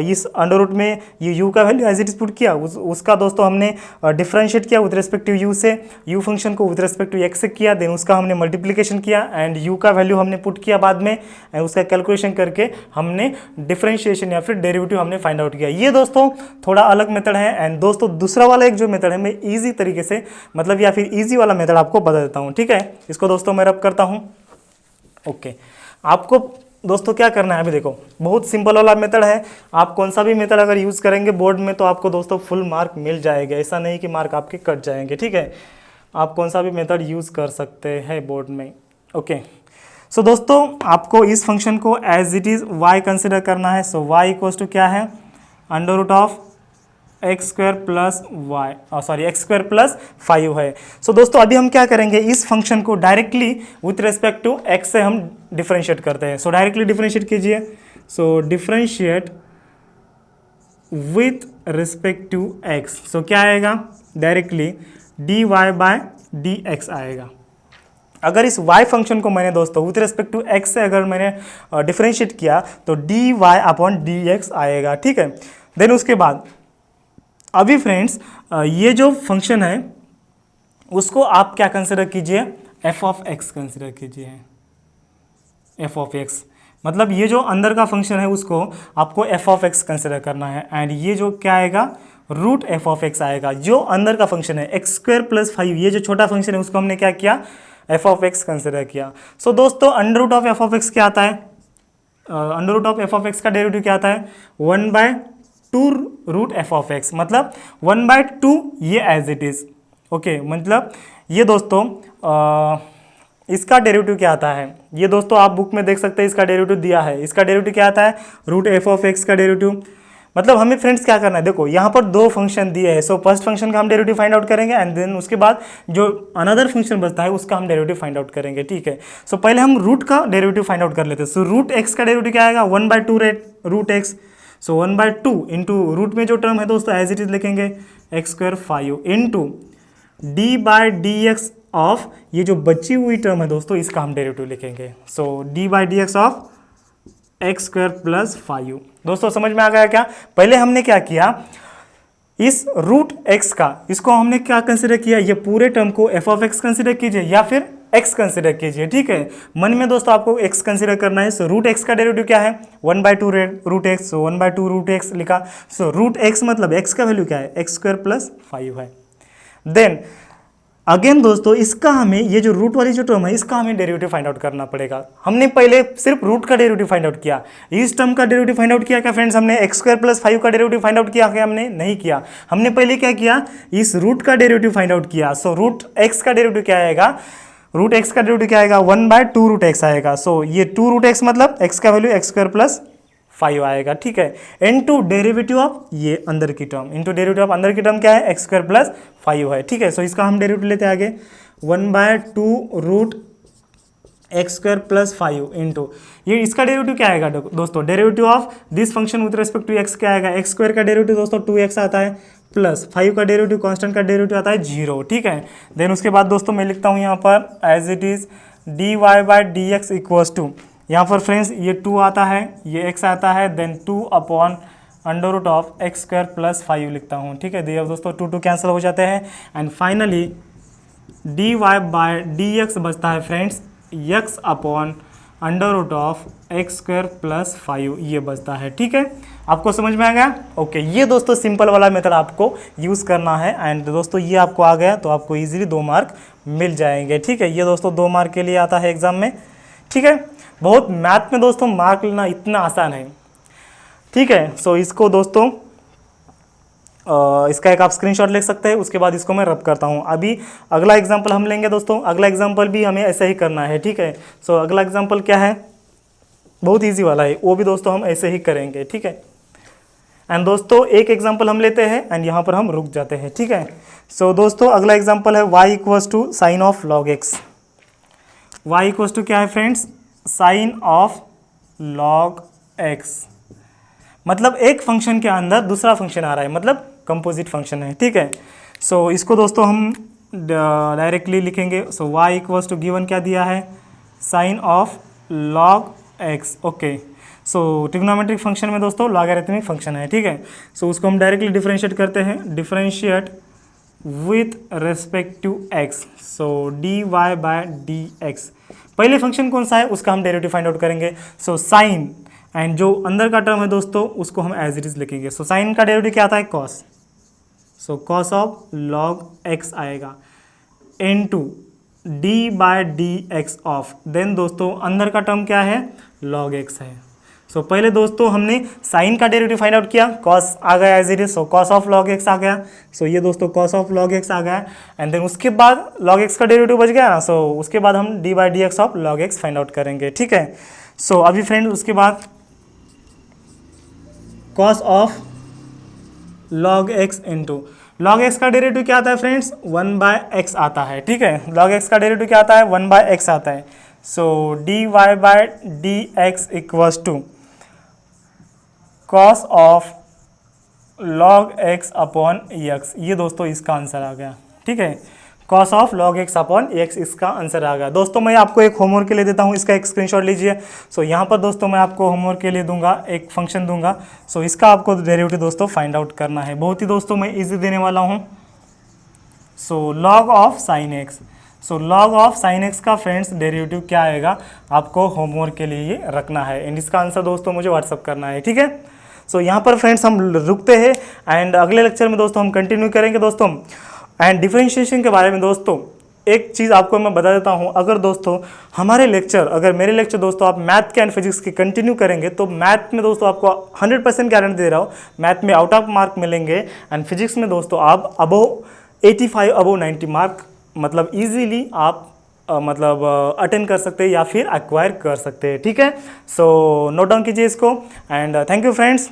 इस अंडर रूट में ये u का value as it is put किया, उसका दोस्तों हमने डिफरेंशिएट किया विथ रेस्पेक्ट टू u से, u फंक्शन को विथ रेस्पेक्ट टू x से किया, देन उसका हमने मल्टीप्लीकेशन किया एंड u का वैल्यू हमने पुट किया बाद में, एंड उसका कैलकुलेशन करके हमने डिफरेंशिएशन या फिर डेरिवेटिव हमने फाइंड आउट किया। ये दोस्तों थोड़ा अलग मेथड है। एंड दोस्तों दूसरा वाला एक जो मेथड है मैं ईजी तरीके से मतलब या फिर ईजी वाला मेथड आपको बता देता हूँ, ठीक है। इसको दोस्तों मैं रब करता हूँ। ओके, आपको दोस्तों क्या करना है, अभी देखो बहुत सिंपल वाला मेथड है। आप कौन सा भी मेथड अगर यूज़ करेंगे बोर्ड में तो आपको दोस्तों फुल मार्क मिल जाएगा, ऐसा नहीं कि मार्क आपके कट जाएंगे, ठीक है। आप कौन सा भी मेथड यूज़ कर सकते हैं बोर्ड में। ओके, सो दोस्तों आपको इस फंक्शन को as it is y consider करना है। सो y इक्वल्स टू क्या है, under root of x square plus x square plus 5 है। सो दोस्तों अभी हम क्या करेंगे, इस फंक्शन को directly with respect to x से हम डिफरेंशिएट करते हैं। सो डायरेक्टली डिफरेंशिएट कीजिए। So differentiate with respect to x, so क्या आएगा, directly d y by d x आएगा। अगर इस y फंक्शन को मैंने दोस्तों विथ रेस्पेक्ट टू x से अगर मैंने डिफरेंशिएट किया तो d y upon d x आएगा, ठीक है। देन उसके बाद अभी फ्रेंड्स ये जो फंक्शन है उसको आप क्या कंसिडर कीजिए, f ऑफ x कंसिडर कीजिए। f ऑफ x मतलब ये जो अंदर का फंक्शन है उसको आपको f ऑफ x कंसिडर करना है, एंड ये जो क्या आएगा, रूट f ऑफ x आएगा। जो अंदर का फंक्शन है एक्स स्क्वायर प्लस 5, ये जो छोटा फंक्शन है उसको हमने क्या किया, f ऑफ x कंसिडर किया। सो दोस्तों under root of f of x क्या आता है, under root of f of x का डेरिवेटिव क्या आता है, 1/2 रूट f ऑफ x, मतलब 1/2 ये एज इट इज़। ओके, मतलब ये दोस्तों इसका डेरिवेटिव क्या आता है, ये दोस्तों आप बुक में देख सकते हैं, इसका डेरिवेटिव दिया है। इसका डेरिवेटिव क्या आता है, रूट एफ ऑफ एक्स का डेरिवेटिव। मतलब हमें फ्रेंड्स क्या करना है, देखो यहाँ पर दो फंक्शन दिए हैं, सो फर्स्ट फंक्शन का हम डेरिवेटिव फाइंड आउट करेंगे एंड देन उसके बाद जो अनदर फंक्शन बचता है उसका हम डेरिवेटिव फाइंड आउट करेंगे, ठीक है। सो पहले हम रूट का डेरिवेटिव फाइंड आउट कर लेते हैं। सो रूट एक्स का डेरिवेटिव क्या आएगा, 1/2 root x. So 1/2 into root में जो टर्म है दोस्तों एज इट इज लिखेंगे x² 5 इंटू d/dx ऑफ ये जो बची हुई टर्म है दोस्तों इसका हम डेरिवेटिव लिखेंगे। सो d/dx ऑफ x² + 5। दोस्तों समझ में आ गया क्या। पहले हमने क्या किया, इस रूट x का इसको हमने क्या कंसिडर किया, ये पूरे टर्म को f ऑफ x कंसिडर कीजिए या फिर x कंसिडर कीजिए, ठीक है। मन में दोस्तों आपको x कंसिडर करना है। सो रूट x का डेरिवेटिव क्या है, 1/2 रूट x। सो 1/2 रूट x लिखा। सो रूट x मतलब x का वैल्यू क्या है, x² + 5 है। देन अगेन दोस्तों इसका हमें ये जो रूट वाली जो टर्म है इसका हमें डेरिवेटिव फाइंड आउट करना पड़ेगा। हमने पहले सिर्फ रूट का डेरिवेटिव फाइंड आउट किया, इस टर्म का डेरिवेटिव फाइंड आउट किया क्या फ्रेंड्स हमने, x² + 5 का डेरिवेटिव फाइंड आउट किया क्या, हमने नहीं किया। हमने पहले क्या किया, इस रूट का डेरिवेटिव फाइंड आउट किया। सो रूट x का डेरिवेटिव क्या आएगा, रूट x का डेरिवेटिव क्या आएगा, 1/2 रूट x आएगा। सो ये 2 रूट x मतलब x का वैल्यू x² + 5 आएगा, ठीक है। इनटू डेरिवेटिव ऑफ ये अंदर की टर्म, इनटू डेरिवेटिव ऑफ अंदर की टर्म क्या है, x² + 5 है, ठीक है। सो इसका हम डेरिवेटिव लेते हैं आगे, 1/2 रूट x² + 5 इंटू ये इसका डेरिवेटिव क्या आएगा दोस्तों, derivative of this function with respect to x क्या आएगा, x² का डेरिवेटिव दोस्तों 2x आता है प्लस 5 का डेरिवेटिव कांस्टेंट का डेरिवेटिव आता है 0, ठीक है। देन उसके बाद दोस्तों मैं लिखता हूँ यहाँ पर as it is dy/dx equals to, यहाँ पर फ्रेंड्स ये 2 आता है, ये x आता है, देन 2/√ऑफ x² + 5 लिखता हूँ, ठीक है। दिया दोस्तों 2 कैंसिल हो जाते हैं एंड फाइनली dy/dx बचता है फ्रेंड्स x/√ऑफ x² + 5 ये बचता है, ठीक है। आपको समझ में आ गया, ओके। ये दोस्तों सिंपल वाला मेथड आपको यूज़ करना है एंड दोस्तों ये आपको आ गया तो आपको इजीली 2 मार्क मिल जाएंगे, ठीक है। ये दोस्तों 2 मार्क के लिए आता है एग्जाम में, ठीक है। बहुत मैथ में दोस्तों मार्क लेना इतना आसान है, ठीक है। सो इसको दोस्तों इसका एक आप स्क्रीनशॉट ले सकते हैं, उसके बाद इसको मैं रब करता हूँ। अभी अगला एग्जांपल हम लेंगे दोस्तों, अगला एग्जांपल भी हमें ऐसे ही करना है, ठीक है। सो अगला एग्जांपल क्या है, बहुत इजी वाला है, वो भी दोस्तों हम ऐसे ही करेंगे, ठीक है। एंड दोस्तों एक एग्जांपल हम लेते हैं एंड यहाँ पर हम रुक जाते हैं, ठीक है। सो दोस्तों अगला एग्जांपल है y = sin of log x। y = क्या है friends, sine of log x, मतलब एक फंक्शन के अंदर दूसरा फंक्शन आ रहा है, मतलब कंपोजिट फंक्शन है, ठीक है। सो इसको दोस्तों हम डायरेक्टली लिखेंगे। सो y = गिवन क्या दिया है, sine of log x, okay. So trigonometric function में दोस्तों लॉगरिथमिक फंक्शन है, ठीक है। सो उसको हम डायरेक्टली डिफरेंशिएट करते हैं, differentiate with respect to x। So dy/dx, पहले फंक्शन कौन सा है उसका हम डेरिवेटिव फाइंड आउट करेंगे। सो साइन एंड जो अंदर का टर्म है दोस्तों उसको हम एज इट इज लिखेंगे। सो साइन का डेरिवेटिव क्या आता है, cos. So cos of log x आएगा इनटू d/dx ऑफ, देन दोस्तों अंदर का टर्म क्या है, log x है। सो पहले दोस्तों हमने साइन का डेरिवेटिव फाइंड आउट किया, कॉस आ गया as it is, so cos of log x आ गया। सो ये दोस्तों कॉस ऑफ log x आ गया एंड देन उसके बाद log x का डेरिवेटिव बच गया ना, सो उसके बाद हम d/dx of log x find out करेंगे, ठीक है। सो अभी फ्रेंड उसके बाद cos of log x into log x का डेरिवेटिव क्या आता है फ्रेंड्स, 1/x आता है, ठीक है। log x का डेरिवेटिव क्या आता है, 1/x आता है। सो dy/dx equals to cos of log x upon x, ये दोस्तों इसका आंसर आ गया, ठीक है। Cos of log x upon x इसका आंसर आ गया। दोस्तों मैं आपको एक होमवर्क के लिए देता हूँ, इसका एक स्क्रीनशॉट लीजिए। सो यहाँ पर दोस्तों मैं आपको होमवर्क के लिए दूंगा, एक फंक्शन दूंगा। सो इसका आपको डेरिवेटिव दोस्तों फाइंड आउट करना है, बहुत ही दोस्तों मैं इजी देने वाला हूँ। सो log of sine x, so log of sine x का फ्रेंड्स डेरिवेटिव क्या आएगा आपको होमवर्क के लिए ये रखना है एंड इसका आंसर दोस्तों मुझे व्हाट्सअप करना है, ठीक है। सो यहाँ पर फ्रेंड्स हम रुकते हैं एंड अगले लेक्चर में दोस्तों हम कंटिन्यू करेंगे दोस्तों। एंड डिफरेंशिएशन के बारे में दोस्तों एक चीज़ आपको मैं बता देता हूँ, अगर दोस्तों हमारे लेक्चर, अगर मेरे लेक्चर दोस्तों आप मैथ के एंड फिजिक्स की कंटिन्यू करेंगे तो मैथ में दोस्तों आपको 100% गारंटी दे रहा हूँ, मैथ में आउट ऑफ मार्क मिलेंगे एंड फिजिक्स में दोस्तों आप अबव 85 अबव 90 मार्क मतलब ईजीली आप मतलब अटेंड कर सकते हैं या फिर एक्वायर कर सकते हैं। ठीक है, सो नोट डाउन कीजिए इसको एंड थैंक यू फ्रेंड्स।